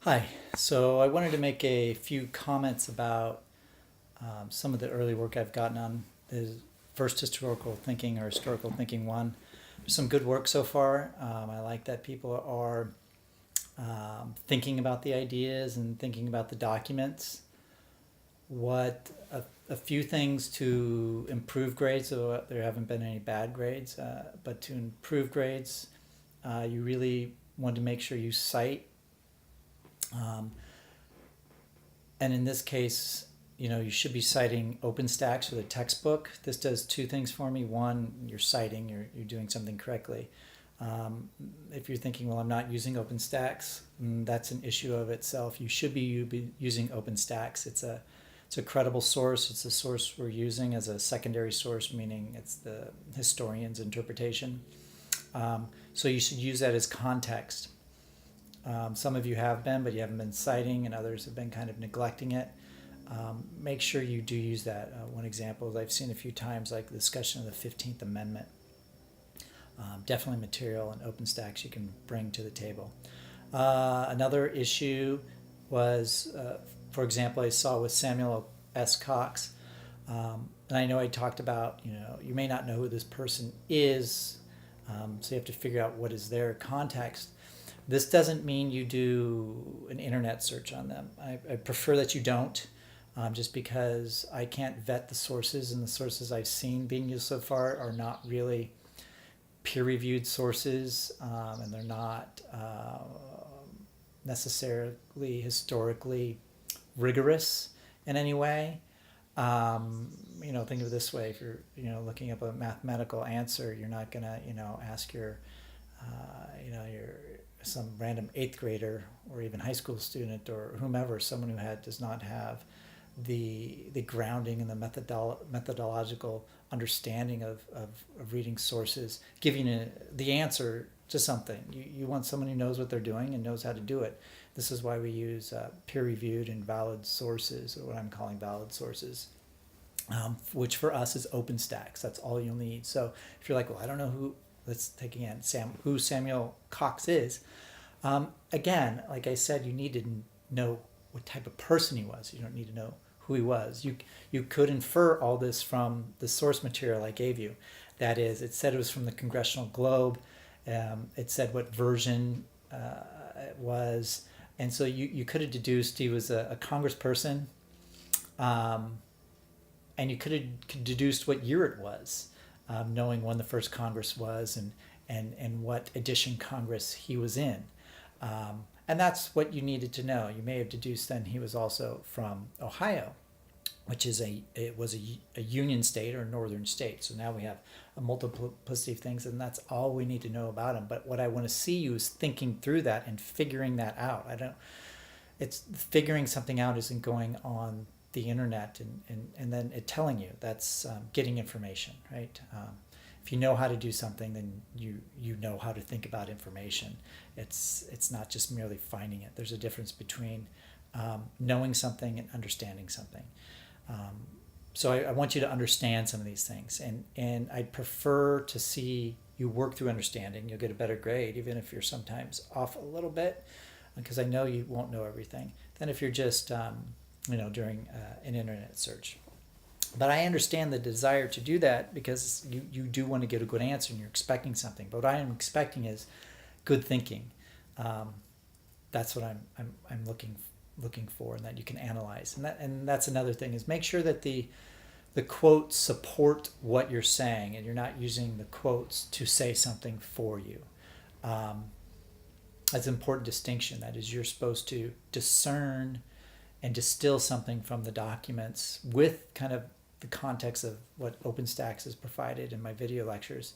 Hi. So I wanted to make a few comments about some of the early work I've gotten on the first historical thinking or historical thinking one. There's some good work so far. I like that people are thinking about the ideas and thinking about the documents. What a few things to improve grades, so there haven't been any bad grades, but to improve grades, you really want to make sure you cite. Um, And in this case, you should be citing OpenStax or the textbook. This does two things for me. One, you're citing, you're doing something correctly. Um, if you're thinking, well, I'm not using OpenStax, that's an issue of itself. You should be using OpenStax. It's a credible source. It's a source we're using as a secondary source, meaning it's the historian's interpretation. So you should use that as context. Some of you have been, but you haven't been citing, and others have been kind of neglecting it. Make sure you do use that. One example is I've seen a few times, like the discussion of the 15th Amendment. Definitely material and OpenStax you can bring to the table. Another issue was, for example, I saw with Samuel S. Cox, and I know I talked about, you may not know who this person is, so you have to figure out what is their context. This doesn't mean you do an internet search on them. I prefer that you don't, just because I can't vet the sources, and the sources I've seen being used so far are not really peer-reviewed sources, and they're not necessarily historically rigorous in any way. Think of it this way: if you're, looking up a mathematical answer, you're not gonna, ask your some random eighth grader or even high school student or whomever, someone who does not have the grounding and the methodological understanding of reading sources, giving the answer to something. You want someone who knows what they're doing and knows how to do it. This is why we use peer-reviewed and valid sources, or what I'm calling valid sources, which for us is OpenStax. That's all you'll need. So if you're like, well, I don't know who, let's take again, who Samuel Cox is. Again, like I said, you need to know what type of person he was. You don't need to know who he was. You could infer all this from the source material I gave you. That is, it said it was from the Congressional Globe. It said what version it was. And so you could have deduced he was a congressperson, and you could have deduced what year it was, knowing when the first Congress was and what edition Congress he was in. And that's what you needed to know. You may have deduced then he was also from Ohio, which was a union state or northern state. So now we have a multiplicity of things, and that's all we need to know about him. But what I want to see you is thinking through that and figuring that out. It's figuring something out isn't going on the internet and then it telling you. That's getting information, right? If you know how to do something, then you know how to think about information. It's not just merely finding it. There's a difference between knowing something and understanding something. So I want you to understand some of these things, and I prefer to see you work through understanding. You'll get a better grade, even if you're sometimes off a little bit, because I know you won't know everything. Than if you're just during an internet search. But I understand the desire to do that because you do want to get a good answer and you're expecting something. But what I am expecting is good thinking. That's what I'm looking for, and that you can analyze. And that's another thing, is make sure that the quotes support what you're saying, and you're not using the quotes to say something for you. That's an important distinction. That is, you're supposed to discern and distill something from the documents with kind of the context of what OpenStax has provided in my video lectures,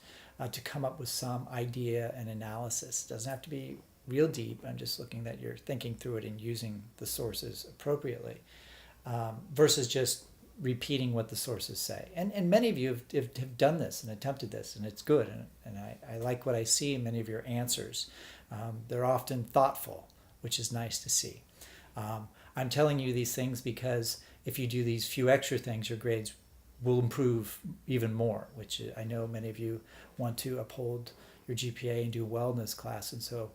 to come up with some idea and analysis. It doesn't have to be real deep. I'm just looking that you're thinking through it and using the sources appropriately, versus just repeating what the sources say. And many of you have done this and attempted this, and it's good. And I like what I see in many of your answers. They're often thoughtful, which is nice to see. I'm telling you these things because if you do these few extra things, your grades will improve even more, which I know many of you want to uphold your GPA and do well in this class. And so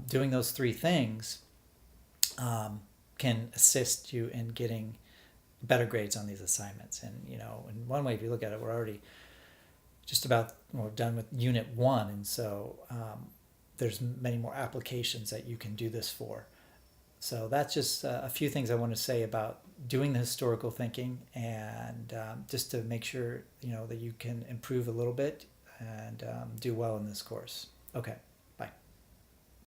doing those three things can assist you in getting better grades on these assignments. And in one way, if you look at it, we're already just about done with Unit 1, and so there's many more applications that you can do this for. So that's just a few things I want to say about doing the historical thinking, and just to make sure that you can improve a little bit and do well in this course. Okay.